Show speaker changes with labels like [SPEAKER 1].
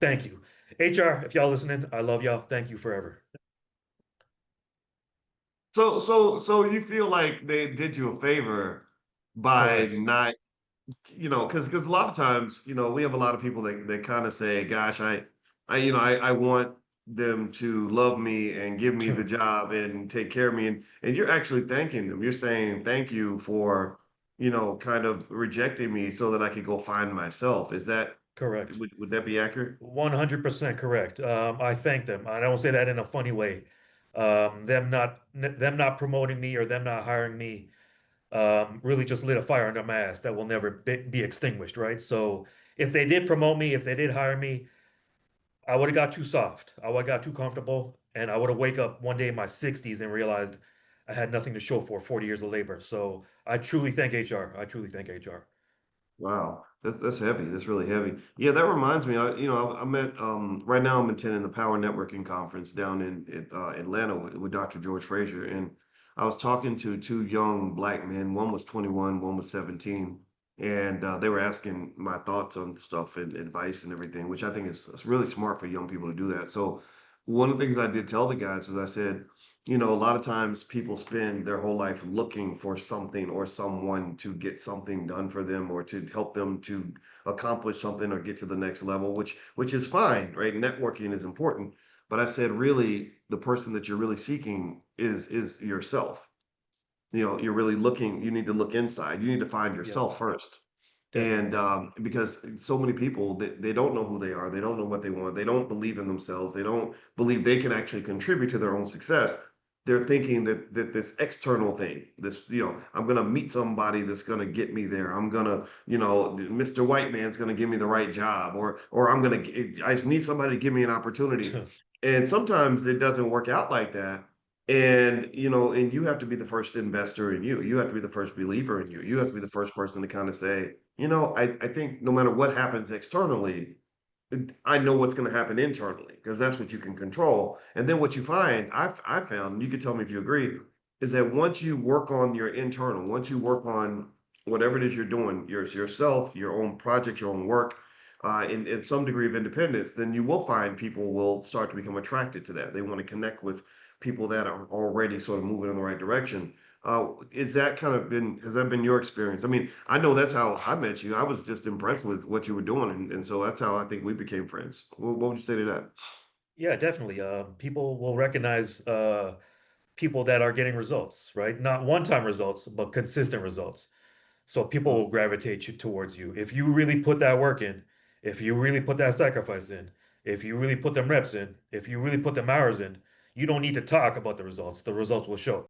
[SPEAKER 1] Thank you. HR, if y'all listening, I love y'all. Thank you forever.
[SPEAKER 2] So you feel like they did you a favor by
[SPEAKER 1] Correct.
[SPEAKER 2] not, because a lot of times, we have a lot of people that kind of say, "Gosh, I want them to love me and give me the job and take care of me," and you're actually thanking them. You're saying thank you for, kind of rejecting me so that I could go find myself. Is that
[SPEAKER 1] Correct.
[SPEAKER 2] would that be accurate?
[SPEAKER 1] 100% correct. I thank them. I don't say that in a funny way. Them not promoting me or them not hiring me really just lit a fire under my ass that will never be extinguished, right? So if they did promote me, if they did hire me, I would have got too soft. I would have got too comfortable, and I would have wake up one day in my 60s and realized I had nothing to show for 40 years of labor. So I truly thank HR. I truly thank HR.
[SPEAKER 2] Wow, that's heavy. That's really heavy. Yeah, that reminds me. I'm at right now. I'm attending the Power Networking Conference down in Atlanta with Dr. George Fraser, and I was talking to two young black men. One was 21, one was 17, and they were asking my thoughts on stuff and advice and everything, which I think is really smart for young people to do that. So one of the things I did tell the guys is I said, a lot of times people spend their whole life looking for something or someone to get something done for them or to help them to accomplish something or get to the next level, which is fine, right? Networking is important. But I said, really, the person that you're really seeking is yourself. You're really looking, you need to look inside. You need to find
[SPEAKER 1] Yep,
[SPEAKER 2] yourself first. And
[SPEAKER 1] definitely.
[SPEAKER 2] because so many people they don't know who they are, they don't know what they want, they don't believe in themselves, they don't believe they can actually contribute to their own success. They're thinking that this external thing, this, I'm gonna meet somebody that's gonna get me there. I'm gonna, Mr. White Man's gonna give me the right job, or I just need somebody to give me an opportunity. And sometimes it doesn't work out like that. And and you have to be the first investor in you. You have to be the first believer in you. You have to be the first person to kind of say, I think no matter what happens externally, I know what's going to happen internally because that's what you can control. And then what you find, I found, and you can tell me if you agree, is that once you work on your internal, once you work on whatever it is you're doing, yourself, your own project, your own work, in some degree of independence, then you will find people will start to become attracted to that. They want to connect with people that are already sort of moving in the right direction. Is that kind of has that been your experience? I mean, I know that's how I met you. I was just impressed with what you were doing. And so that's how I think we became friends. What would you say to that?
[SPEAKER 1] Yeah, definitely. People will recognize people that are getting results, right? Not one-time results, but consistent results. So people
[SPEAKER 2] Mm.
[SPEAKER 1] will gravitate you towards you. If you really put that work in, if you really put that sacrifice in, if you really put them reps in, if you really put them hours in, you don't need to talk about the results. The results will show.